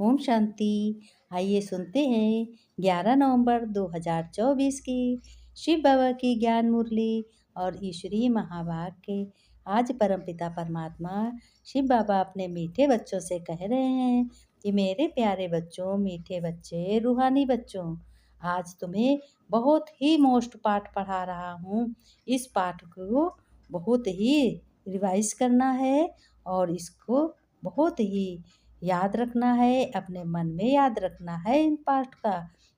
ओम शांति। आइए सुनते हैं 11 नवंबर 2024 की शिव बाबा की ज्ञान मुरली और ईश्वरीय महावाक्य के। आज परमपिता परमात्मा शिव बाबा अपने मीठे बच्चों से कह रहे हैं कि मेरे प्यारे बच्चों, मीठे बच्चे, रूहानी बच्चों, आज तुम्हें बहुत ही मोस्ट पाठ पढ़ा रहा हूँ। इस पाठ को बहुत ही रिवाइज करना है और इसको बहुत ही याद रखना है, अपने मन में याद रखना है इन पाठ का।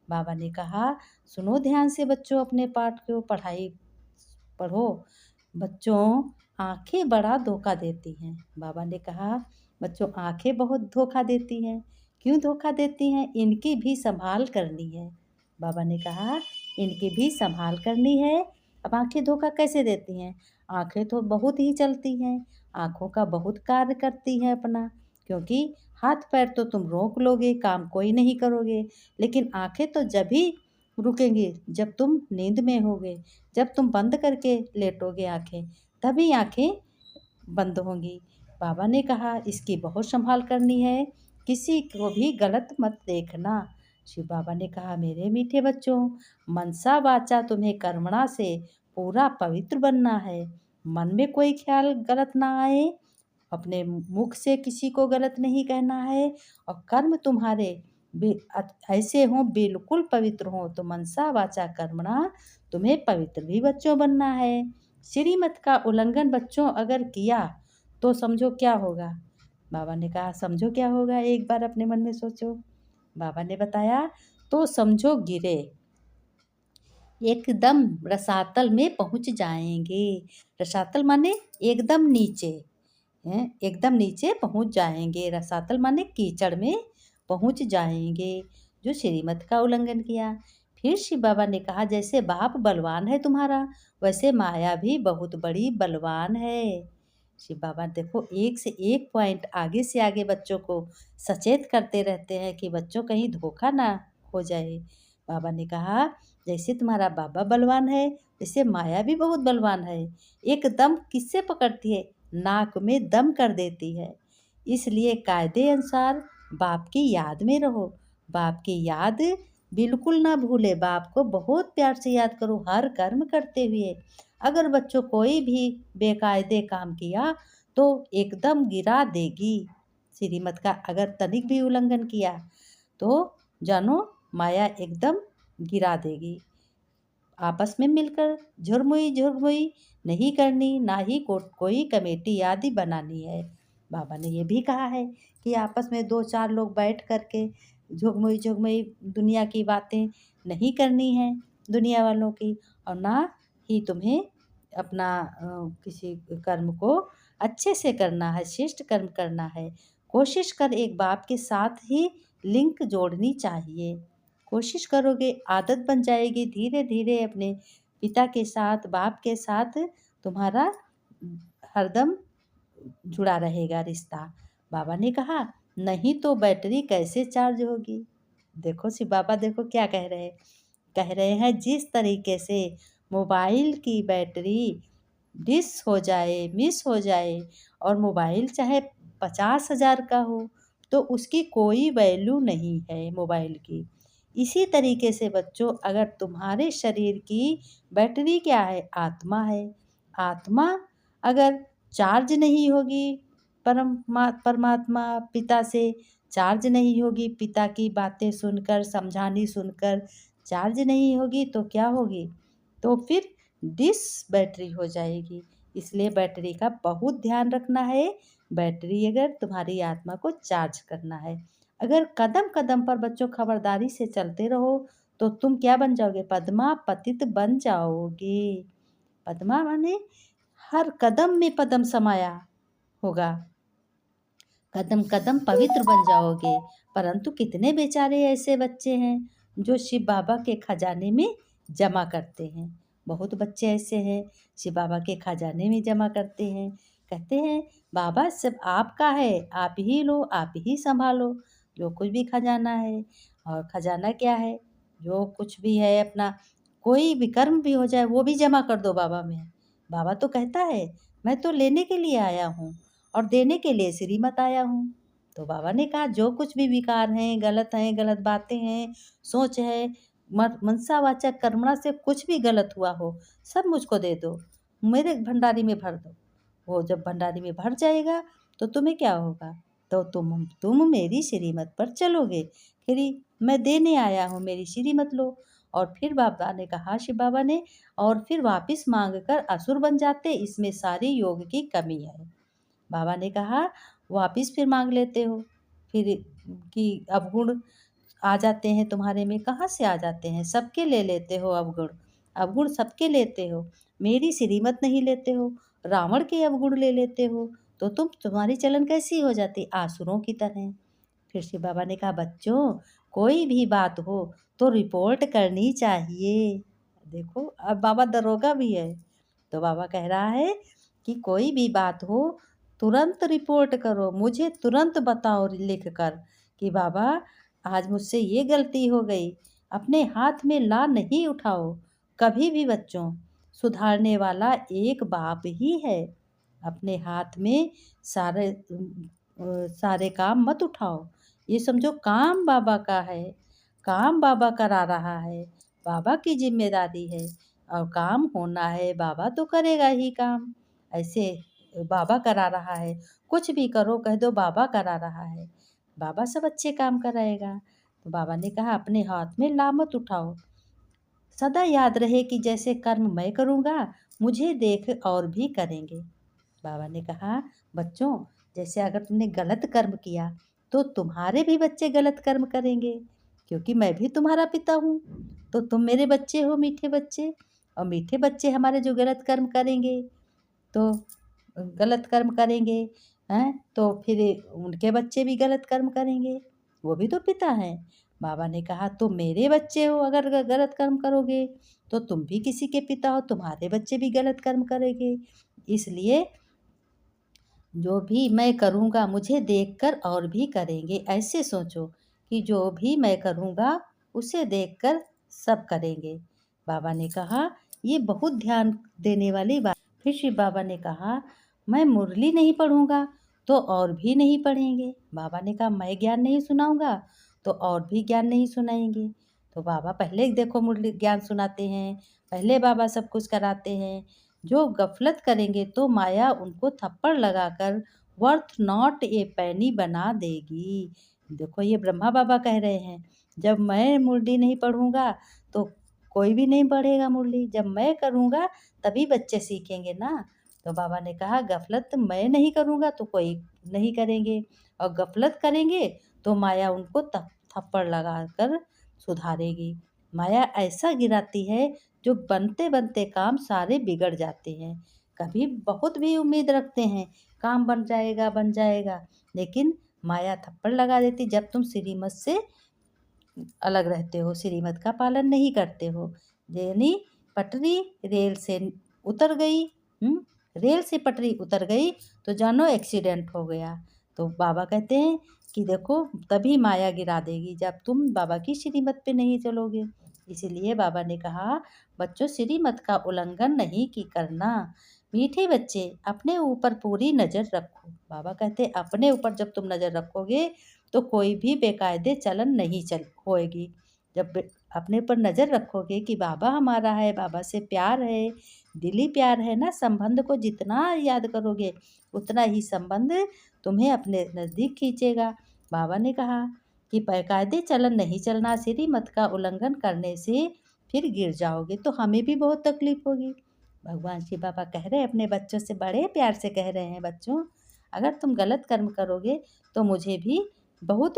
बाबा ने कहा सुनो ध्यान से बच्चों, अपने पाठ को पढ़ो। बच्चों, आंखें बड़ा धोखा देती हैं। बाबा ने कहा बच्चों, आंखें बहुत धोखा देती हैं। क्यों धोखा देती हैं? इनकी भी संभाल करनी है। बाबा ने कहा इनकी भी संभाल करनी है। अब आंखें धोखा कैसे देती हैं? आंखें तो बहुत ही चलती हैं, आंखों का बहुत कार्य करती हैं अपना, क्योंकि हाथ पैर तो तुम रोक लोगे, काम कोई नहीं करोगे, लेकिन आंखें तो जब ही रुकेंगी जब तुम नींद में होगे, जब तुम बंद करके लेटोगे आंखें, तभी आंखें बंद होंगी। बाबा ने कहा इसकी बहुत संभाल करनी है, किसी को भी गलत मत देखना। शिव बाबा ने कहा मेरे मीठे बच्चों, मनसा वाचा तुम्हें कर्मणा से पूरा पवित्र बनना है। मन में कोई ख्याल गलत ना आए, अपने मुख से किसी को गलत नहीं कहना है, और कर्म तुम्हारे ऐसे हों, बिल्कुल पवित्र हों। तो मनसा वाचा कर्मणा तुम्हें पवित्र भी बच्चों बनना है। श्रीमत का उल्लंघन बच्चों अगर किया तो समझो क्या होगा। बाबा ने कहा समझो क्या होगा, एक बार अपने मन में सोचो। बाबा ने बताया तो समझो गिरे, एकदम रसातल में पहुंच जाएंगे। रसातल माने एकदम नीचे हैं, एकदम नीचे पहुंच जाएंगे। रसातल माने कीचड़ में पहुंच जाएंगे जो श्रीमत का उल्लंघन किया। फिर शिव बाबा ने कहा जैसे बाप बलवान है तुम्हारा, वैसे माया भी बहुत बड़ी बलवान है। शिव बाबा देखो एक से एक पॉइंट आगे से आगे बच्चों को सचेत करते रहते हैं कि बच्चों कहीं धोखा ना हो जाए। बाबा ने कहा जैसे तुम्हारा बाबा बलवान है, वैसे माया भी बहुत बलवान है। एकदम किससे पकड़ती है? नाक में दम कर देती है। इसलिए कायदे अनुसार बाप की याद में रहो, बाप की याद बिल्कुल ना भूले। बाप को बहुत प्यार से याद करो हर कर्म करते हुए। अगर बच्चों कोई भी बेकायदे काम किया तो एकदम गिरा देगी। श्रीमत का अगर तनिक भी उल्लंघन किया तो जानो माया एकदम गिरा देगी। आपस में मिलकर झुरमुई झुरमुई नहीं करनी, ना ही कोई कमेटी आदि बनानी है। बाबा ने ये भी कहा है कि आपस में दो चार लोग बैठ करके झुगमुई झुगमुई दुनिया की बातें नहीं करनी है दुनिया वालों की, और ना ही तुम्हें अपना किसी कर्म को अच्छे से करना है, श्रेष्ठ कर्म करना है। कोशिश कर एक बाप के साथ ही लिंक जोड़नी चाहिए। कोशिश करोगे आदत बन जाएगी, धीरे धीरे अपने पिता के साथ, बाप के साथ तुम्हारा हरदम जुड़ा रहेगा रिश्ता। बाबा ने कहा नहीं तो बैटरी कैसे चार्ज होगी। देखो शिव बाबा देखो क्या कह रहे हैं जिस तरीके से मोबाइल की बैटरी मिस हो जाए, और मोबाइल चाहे 50,000 का हो तो उसकी कोई वैल्यू नहीं है मोबाइल की। इसी तरीके से बच्चों अगर तुम्हारे शरीर की बैटरी क्या है? आत्मा है। आत्मा अगर चार्ज नहीं होगी परमात्मा पिता से चार्ज नहीं होगी, पिता की बातें सुनकर, समझानी सुनकर चार्ज नहीं होगी तो क्या होगी? तो फिर डिस बैटरी हो जाएगी। इसलिए बैटरी का बहुत ध्यान रखना है। बैटरी अगर तुम्हारी आत्मा को चार्ज करना है, अगर कदम कदम पर बच्चों खबरदारी से चलते रहो तो तुम क्या बन जाओगे? पद्मा पतित बन जाओगे। पद्मा माने हर कदम में पद्म समाया होगा, कदम कदम पवित्र बन जाओगे। परंतु कितने बेचारे ऐसे बच्चे हैं जो शिव बाबा के खजाने में जमा करते हैं। बहुत बच्चे ऐसे हैं शिव बाबा के खजाने में जमा करते हैं, कहते हैं बाबा सब आपका है, आप ही लो, आप ही संभालो जो कुछ भी खजाना है। और खजाना क्या है? जो कुछ भी है अपना, कोई भी कर्म भी हो जाए वो भी जमा कर दो बाबा में। बाबा तो कहता है मैं तो लेने के लिए आया हूँ और देने के लिए श्रीमत आया हूँ। तो बाबा ने कहा जो कुछ भी विकार हैं, गलत बातें हैं, सोच है, मनसावाचक कर्मणा से कुछ भी गलत हुआ हो, सब मुझको दे दो, मेरे भंडारी में भर दो। वो जब भंडारी में भर जाएगा तो तुम्हें क्या होगा? तो तुम मेरी श्रीमत पर चलोगे। फिर मैं देने आया हूँ, मेरी श्रीमत लो। और फिर बाबा ने कहा, शिव बाबा ने, और फिर वापस मांग कर असुर बन जाते, इसमें सारी योग की कमी है। बाबा ने कहा वापस फिर मांग लेते हो, फिर कि अवगुण आ जाते हैं तुम्हारे में, कहाँ से आ जाते हैं? सबके ले लेते हो अवगुण, अवगुण सबके लेते हो, मेरी श्रीमत नहीं लेते हो, रावण के अवगुण ले लेते हो, तो तुम्हारी चलन कैसी हो जाती? आसुरों की तरह। फिर शिव बाबा ने कहा बच्चों, कोई भी बात हो तो रिपोर्ट करनी चाहिए। देखो अब बाबा दरोगा भी है। तो बाबा कह रहा है कि कोई भी बात हो तुरंत रिपोर्ट करो, मुझे तुरंत बताओ लिख कर कि बाबा आज मुझसे ये गलती हो गई। अपने हाथ में ला नहीं उठाओ कभी भी बच्चों, सुधारने वाला एक बाप ही है। अपने हाथ में सारे काम मत उठाओ, ये समझो काम बाबा का है, काम बाबा करा रहा है, बाबा की जिम्मेदारी है, और काम होना है, बाबा तो करेगा ही काम। ऐसे बाबा करा रहा है, कुछ भी करो कह दो बाबा करा रहा है, बाबा सब अच्छे काम कराएगा। तो बाबा ने कहा अपने हाथ में ला मत उठाओ, सदा याद रहे कि जैसे कर्म मैं करूँगा मुझे देख और भी करेंगे। बाबा ने कहा बच्चों, जैसे अगर तुमने गलत कर्म किया तो तुम्हारे भी बच्चे गलत कर्म करेंगे, क्योंकि मैं भी तुम्हारा पिता हूँ। तो तुम मेरे बच्चे हो, मीठे बच्चे, और मीठे बच्चे हमारे जो गलत कर्म करेंगे तो गलत कर्म करेंगे हैं, तो फिर उनके बच्चे भी गलत कर्म करेंगे, वो भी तो पिता हैं। बाबा ने कहा तुम मेरे बच्चे हो, अगर गलत कर्म करोगे तो तुम भी किसी के पिता हो, तुम्हारे बच्चे भी गलत कर्म करेंगे। इसलिए जो भी मैं करूँगा मुझे देखकर और भी करेंगे, ऐसे सोचो कि जो भी मैं करूँगा उसे देखकर सब करेंगे। बाबा ने कहा ये बहुत ध्यान देने वाली बात। फिर शिव बाबा ने कहा मैं मुरली नहीं पढ़ूँगा तो और भी नहीं पढ़ेंगे। बाबा ने कहा मैं ज्ञान नहीं सुनाऊँगा तो और भी ज्ञान नहीं सुनाएंगे। तो बाबा पहले देखो मुरली ज्ञान सुनाते हैं, पहले बाबा सब कुछ कराते हैं। जो गफलत करेंगे तो माया उनको थप्पड़ लगाकर वर्थ नॉट ए पैनी बना देगी। देखो ये ब्रह्मा बाबा कह रहे हैं, जब मैं मुरली नहीं पढ़ूँगा तो कोई भी नहीं पढ़ेगा मुरली, जब मैं करूँगा तभी बच्चे सीखेंगे ना। तो बाबा ने कहा गफलत मैं नहीं करूँगा तो कोई नहीं करेंगे, और गफलत करेंगे तो माया उनको थप्पड़ लगाकर सुधारेगी। माया ऐसा गिराती है जो बनते बनते काम सारे बिगड़ जाते हैं। कभी बहुत भी उम्मीद रखते हैं काम बन जाएगा, लेकिन माया थप्पड़ लगा देती जब तुम श्रीमत से अलग रहते हो, श्रीमत का पालन नहीं करते हो। यानी पटरी रेल से उतर गई, रेल से पटरी उतर गई तो जानो एक्सीडेंट हो गया। तो बाबा कहते हैं कि देखो तभी माया गिरा देगी जब तुम बाबा की श्रीमत पे नहीं चलोगे। इसीलिए बाबा ने कहा बच्चों श्रीमत का उल्लंघन नहीं की करना। मीठे बच्चे अपने ऊपर पूरी नज़र रखो। बाबा कहते अपने ऊपर जब तुम नज़र रखोगे तो कोई भी बेकायदे चलन नहीं चल होएगी। जब अपने पर नज़र रखोगे कि बाबा हमारा है, बाबा से प्यार है, दिली प्यार है ना, संबंध को जितना याद करोगे उतना ही संबंध तुम्हें अपने नज़दीक खींचेगा। बाबा ने कहा कि बेकायदे चलन नहीं चलना, श्रीमत का उल्लंघन करने से फिर गिर जाओगे तो हमें भी बहुत तकलीफ होगी। भगवान शिव बाबा कह रहे हैं अपने बच्चों से, बड़े प्यार से कह रहे हैं बच्चों अगर तुम गलत कर्म करोगे तो मुझे भी बहुत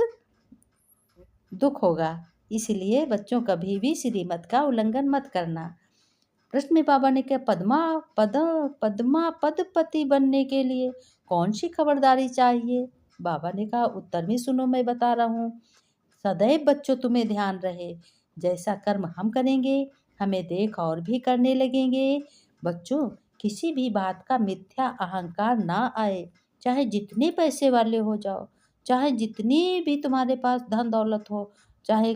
दुख होगा। इसलिए बच्चों कभी भी श्रीमत का उल्लंघन मत करना। प्रश्न में बाबा ने कहा पद्मा पदपति बनने के लिए कौन सी खबरदारी चाहिए? बाबा ने कहा उत्तर में सुनो, मैं बता रहा हूँ। सदैव बच्चों तुम्हें ध्यान रहे, जैसा कर्म हम करेंगे हमें देख और भी करने लगेंगे। बच्चों किसी भी बात का मिथ्या अहंकार ना आए, चाहे जितने पैसे वाले हो जाओ, चाहे जितनी भी तुम्हारे पास धन दौलत हो, चाहे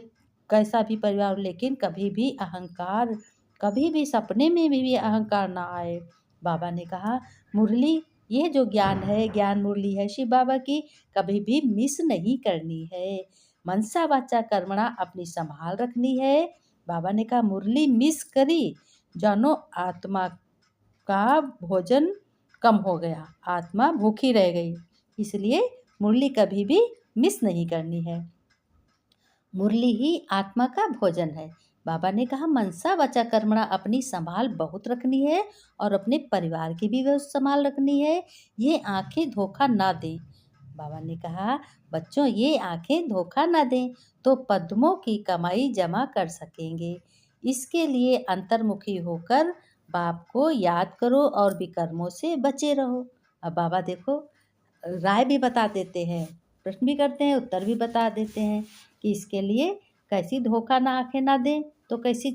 कैसा भी परिवार हो, लेकिन कभी भी अहंकार, कभी भी सपने में भी अहंकार ना आए। बाबा ने कहा मुरली यह जो ज्ञान है, ज्ञान मुरली है, शिव बाबा की कभी भी मिस नहीं करनी है। मनसा वाचा कर्मणा अपनी संभाल रखनी है। बाबा ने कहा मुरली मिस करी जानो आत्मा का भोजन कम हो गया, आत्मा भूखी रह गई। इसलिए मुरली कभी भी मिस नहीं करनी है। मुरली ही आत्मा का भोजन है। बाबा ने कहा मनसा वाचा कर्मणा अपनी संभाल बहुत रखनी है और अपने परिवार की भी संभाल रखनी है। ये आंखें धोखा ना दें। बाबा ने कहा बच्चों ये आंखें धोखा ना दें तो पद्मों की कमाई जमा कर सकेंगे। इसके लिए अंतर्मुखी होकर बाप को याद करो और विकर्मों से बचे रहो। अब बाबा देखो राय भी बता देते हैं, प्रश्न भी करते हैं, उत्तर भी बता देते हैं कि इसके लिए कैसी धोखा ना आंखें ना दें तो कैसी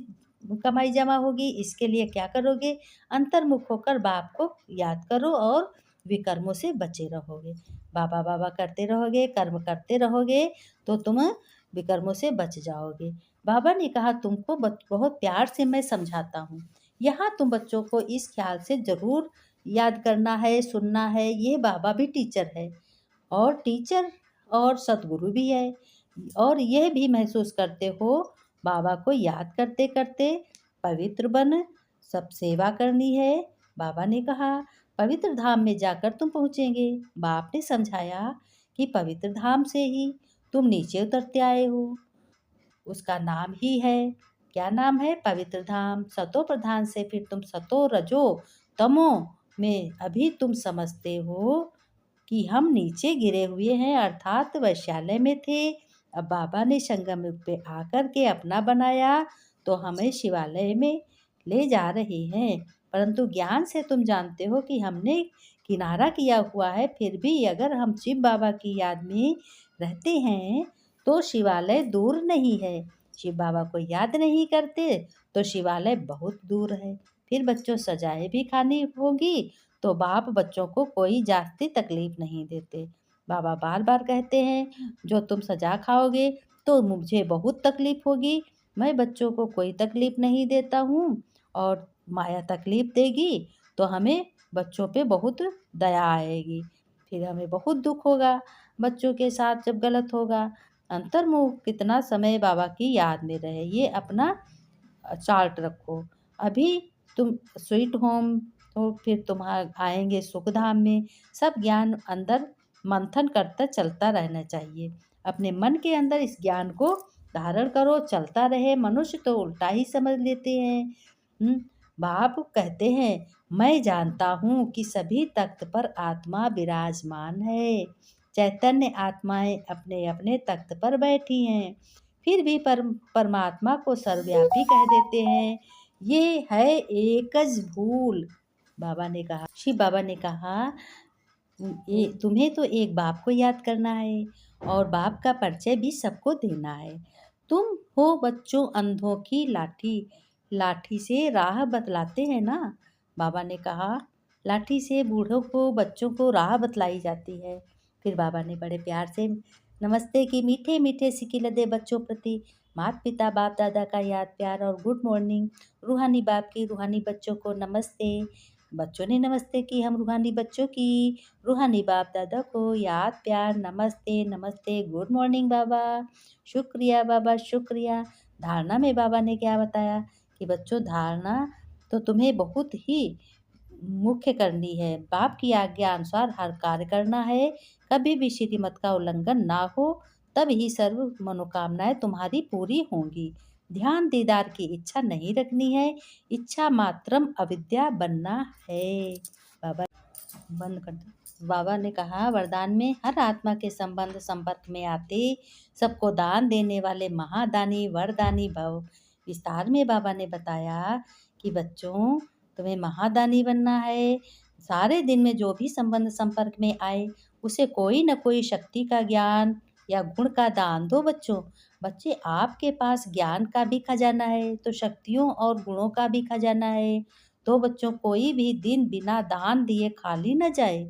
कमाई जमा होगी। इसके लिए क्या करोगे, अंतर्मुख होकर बाप को याद करो और विकर्मों से बचे रहोगे। बाबा बाबा करते रहोगे, कर्म करते रहोगे तो तुम विकर्मों से बच जाओगे। बाबा ने कहा तुमको बहुत प्यार से मैं समझाता हूँ, यहाँ तुम बच्चों को इस ख्याल से ज़रूर याद करना है, सुनना है। ये बाबा भी टीचर है और टीचर और सतगुरु भी है और यह भी महसूस करते हो बाबा को याद करते करते पवित्र बन सब सेवा करनी है। बाबा ने कहा पवित्र धाम में जाकर तुम पहुँचेंगे। बाप ने समझाया कि पवित्र धाम से ही तुम नीचे उतरते आए हो, उसका नाम ही है, क्या नाम है, पवित्र धाम। सतो प्रधान से फिर तुम सतो रजो तमो में अभी तुम समझते हो कि हम नीचे गिरे हुए हैं, अर्थात वैश्यालय में थे। अब बाबा ने संगम युग पे आकर के अपना बनाया तो हमें शिवालय में ले जा रहे हैं। परंतु ज्ञान से तुम जानते हो कि हमने किनारा किया हुआ है, फिर भी अगर हम शिव बाबा की याद में रहते हैं तो शिवालय दूर नहीं है। शिव बाबा को याद नहीं करते तो शिवालय बहुत दूर है। फिर बच्चों सजाएं भी खानी होगी तो बाप बच्चों को कोई जास्ती तकलीफ नहीं देते। बाबा बार बार कहते हैं जो तुम सजा खाओगे तो मुझे बहुत तकलीफ होगी, मैं बच्चों को कोई तकलीफ नहीं देता हूँ और माया तकलीफ देगी तो हमें बच्चों पे बहुत दया आएगी, फिर हमें बहुत दुख होगा बच्चों के साथ जब गलत होगा। अंतर्मुख कितना समय बाबा की याद में रहे ये अपना चार्ट रखो। अभी तुम स्वीट होम तो फिर तुम्हारा आएंगे सुख धाम में। सब ज्ञान अंदर मंथन करता चलता रहना चाहिए। अपने मन के अंदर इस ज्ञान को धारण करो, चलता रहे। मनुष्य तो उल्टा ही समझ लेते हैं। बाप कहते हैं मैं जानता हूँ कि सभी तख्त पर आत्मा विराजमान है, चैतन्य आत्माएं अपने अपने तख्त पर बैठी हैं, फिर भी परमात्मा को सर्वव्यापी कह देते हैं। ये है एकज भूल। बाबा ने कहा, शिव बाबा ने कहा ये तुम्हें तो एक बाप को याद करना है और बाप का परिचय भी सबको देना है। तुम हो बच्चों अंधों की लाठी, लाठी से राह बतलाते हैं ना। बाबा ने कहा लाठी से बूढ़ों को बच्चों को राह बतलाई जाती है। फिर बाबा ने बड़े प्यार से नमस्ते की मीठे मीठे सिक्के लदे बच्चों प्रति माता पिता बाप दादा का याद प्यार और गुड मॉर्निंग। रूहानी बाप की रूहानी बच्चों को नमस्ते। बच्चों ने नमस्ते की, हम रूहानी बच्चों की रूहानी बाप दादा को याद प्यार नमस्ते नमस्ते, गुड मॉर्निंग बाबा, शुक्रिया बाबा शुक्रिया। धारणा में बाबा ने क्या बताया कि बच्चों धारणा तो तुम्हें बहुत ही मुख्य करनी है। बाप की आज्ञा अनुसार हर कार्य करना है, कभी भी श्रीमत का उल्लंघन ना हो, तब ही सर्व मनोकामनाएं तुम्हारी पूरी होंगी। ध्यान दीदार की इच्छा नहीं रखनी है, इच्छा मात्रम अविद्या बनना है। बाबा बंद कर दो। बाबा ने कहा वरदान में हर आत्मा के संबंध संपर्क में आते सबको दान देने वाले महादानी वरदानी भव। विस्तार में बाबा ने बताया कि बच्चों तुम्हें महादानी बनना है। सारे दिन में जो भी संबंध संपर्क में आए उसे कोई न कोई शक्ति का ज्ञान या गुण का दान दो। बच्चे आपके पास ज्ञान का भी खजाना है तो शक्तियों और गुणों का भी खजाना है। तो बच्चों कोई भी दिन बिना दान दिए खाली न जाए,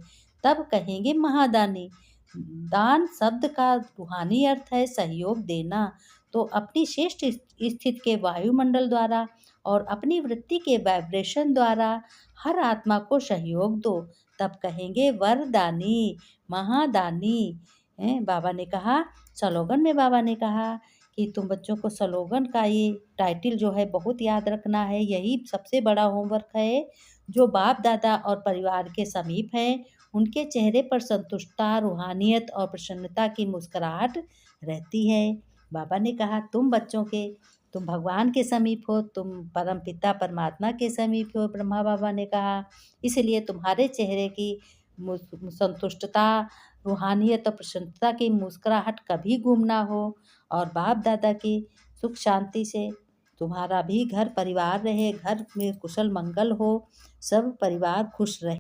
तब कहेंगे महादानी। दान शब्द का रूहानी अर्थ है सहयोग देना। तो अपनी श्रेष्ठ स्थिति के वायुमंडल द्वारा और अपनी वृत्ति के वाइब्रेशन द्वारा हर आत्मा को सहयोग दो तब कहेंगे वरदानी, महादानी। बाबा ने कहा, स्लोगन में बाबा ने कहा कि तुम बच्चों को स्लोगन का ये टाइटल जो है बहुत याद रखना है। यही सबसे बड़ा होमवर्क है। जो बाप दादा और परिवार के समीप हैं, उनके चेहरे पर संतुष्टता, रूहानियत और प्रसन्नता की मुस्कुराहट रहती है। बाबा ने कहा, तुम भगवान के समीप हो, तुम परमपिता परमात्मा के समीप हो। ब्रह्मा बाबा ने कहा, इसलिए तुम्हारे चेहरे की संतुष्टता, रूहानियत और प्रसन्नता की मुस्कुराहट कभी गुम ना हो, और बाप दादा की सुख शांति से तुम्हारा भी घर परिवार रहे, घर में कुशल मंगल हो, सब परिवार खुश रहे।